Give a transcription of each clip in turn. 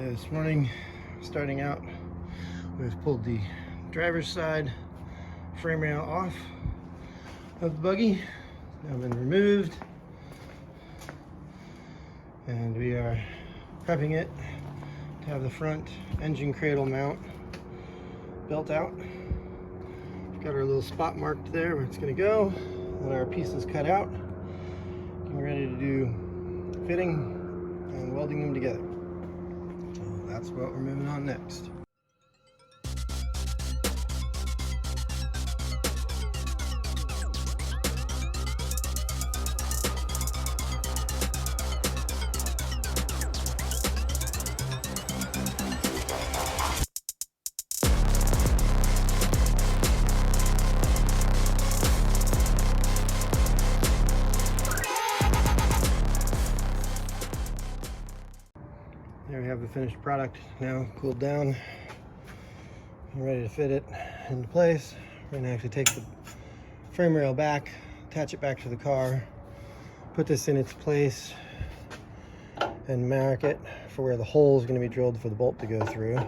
This morning, starting out, we've pulled the driver's side frame rail off of the buggy. Now been removed, and we are prepping it to have the front engine cradle mount built out. We've got our little spot marked there where it's going to go, and our pieces cut out. Getting ready to do fitting and welding them together. So that's what we're moving on next. There we have the finished product now cooled down. I'm ready to fit it into place. We're gonna actually take the frame rail back, attach it back to the car, put this in its place, and mark it for where the hole is going to be drilled for the bolt to go through,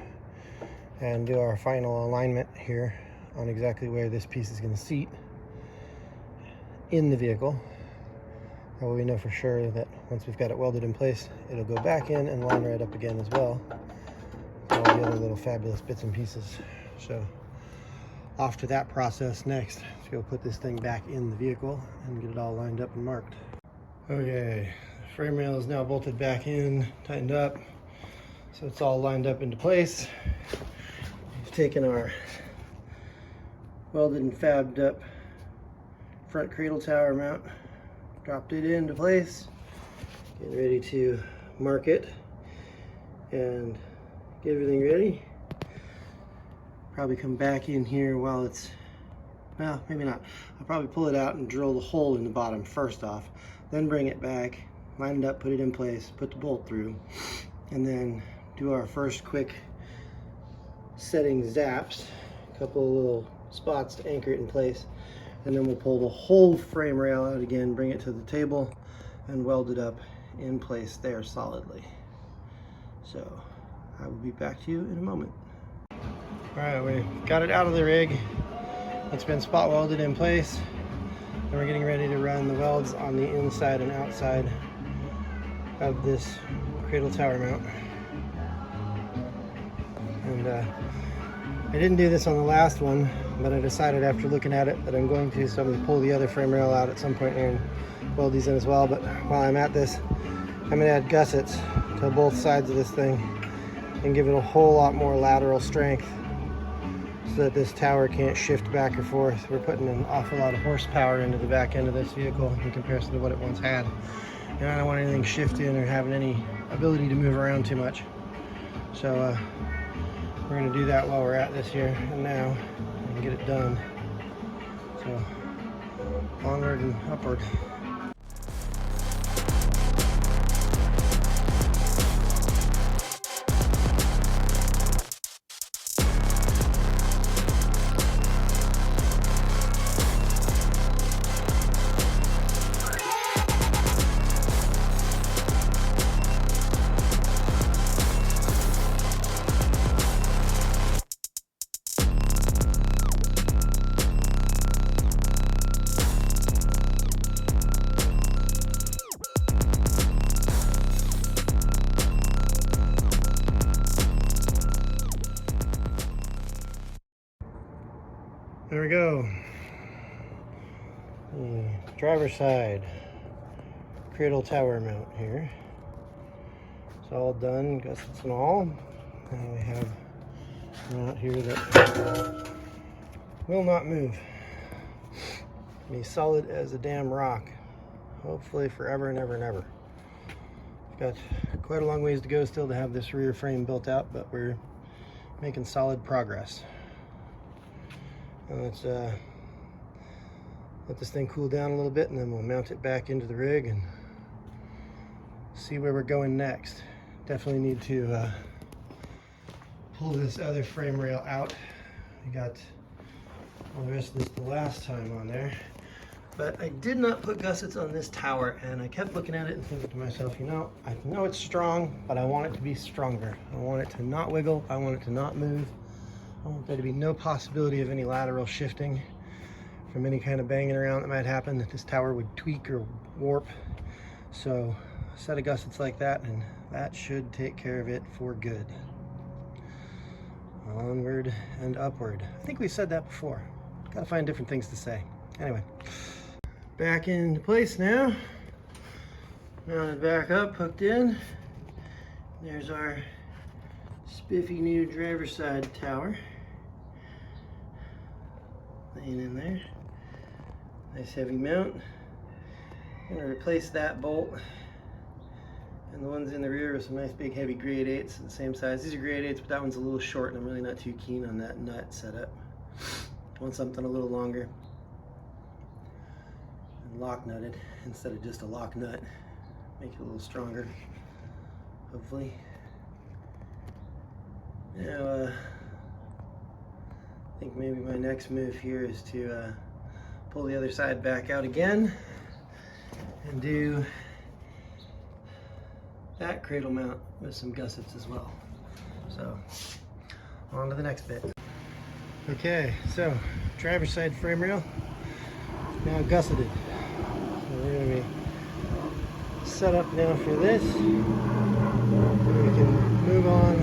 and do our final alignment here on exactly where this piece is going to seat in the vehicle. That way we know for sure that once we've got it welded in place, it'll go back in and line right up again as well. All the other little fabulous bits and pieces. So off to that process next. Let's go put this thing back in the vehicle and get it all lined up and marked. Okay, the frame rail is now bolted back in, tightened up, so it's all lined up into place. We've taken our welded and fabbed up front cradle tower mount, dropped it into place, getting ready to mark it and get everything ready. Probably come back in here while it's, well, maybe not. I'll probably pull it out and drill the hole in the bottom first off, then bring it back, line it up, put it in place, put the bolt through, and then do our first quick setting zaps, a couple of little spots to anchor it in place. And then we'll pull the whole frame rail out again, bring it to the table, and weld it up in place there solidly. So I will be back to you in a moment. All right, we got it out of the rig. It's been spot welded in place. And we're getting ready to run the welds on the inside and outside of this cradle tower mount. And I didn't do this on the last one, but I decided after looking at it that I'm going to, so I'm going to pull the other frame rail out at some point here and weld these in as well. But while I'm at this, I'm going to add gussets to both sides of this thing and give it a whole lot more lateral strength so that this tower can't shift back or forth. We're putting an awful lot of horsepower into the back end of this vehicle in comparison to what it once had. And I don't want anything shifting or having any ability to move around too much. So we're going to do that while we're at this here and now and get it done. So onward and upward. There we go. The driver's side cradle tower mount here. It's all done, gussets and all. And we have a mount here that will not move. Be solid as a damn rock. Hopefully forever and ever and ever. We've got quite a long ways to go still to have this rear frame built out, but we're making solid progress. Let's let this thing cool down a little bit, and then we'll mount it back into the rig and see where we're going next. Definitely need to pull this other frame rail out. We got all the rest of this the last time on there. But I did not put gussets on this tower, and I kept looking at it and thinking to myself, you know, I know it's strong, but I want it to be stronger. I want it to not wiggle. I want it to not move. I want there to be no possibility of any lateral shifting from any kind of banging around that might happen, that this tower would tweak or warp. So a set of gussets like that, and that should take care of it for good. Onward and upward. I think we said that before. Gotta find different things to say. Anyway, back into place now. Mounted back up, hooked in. There's our spiffy new driver's side tower. Laying in there. Nice heavy mount. I'm gonna replace that bolt and the ones in the rear with some nice big heavy grade 8s the same size. These are grade 8s, but that one's a little short and I'm really not too keen on that nut setup. I want something a little longer and lock nutted instead of just a lock nut. Make it a little stronger, hopefully. Now, I think maybe my next move here is to pull the other side back out again and do that cradle mount with some gussets as well. So, on to the next bit. Okay, so driver's side frame rail now gusseted. So we're going to be set up now for this. We can move on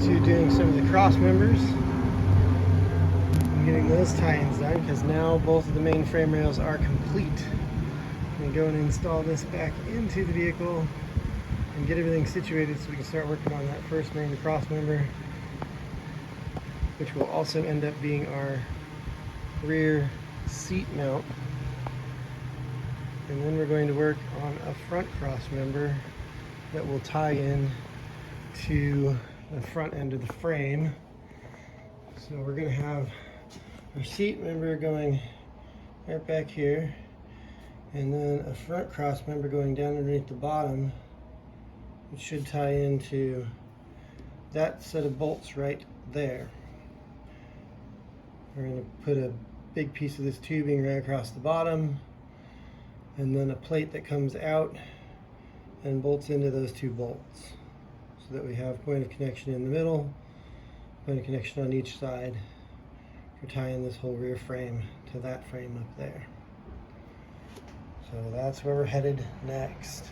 to doing some of the cross members and getting those tie-ins done, because now both of the main frame rails are complete. I'm going to go and install this back into the vehicle and get everything situated so we can start working on that first main cross member, which will also end up being our rear seat mount. And then we're going to work on a front cross member that will tie in to the front end of the frame. So we're going to have our seat member going right back here, and then a front cross member going down underneath the bottom, which should tie into that set of bolts right there. We're going to put a big piece of this tubing right across the bottom, and then a plate that comes out and bolts into those two bolts, so that we have point of connection in the middle, point of connection on each side for tying this whole rear frame to that frame up there. So that's where we're headed next.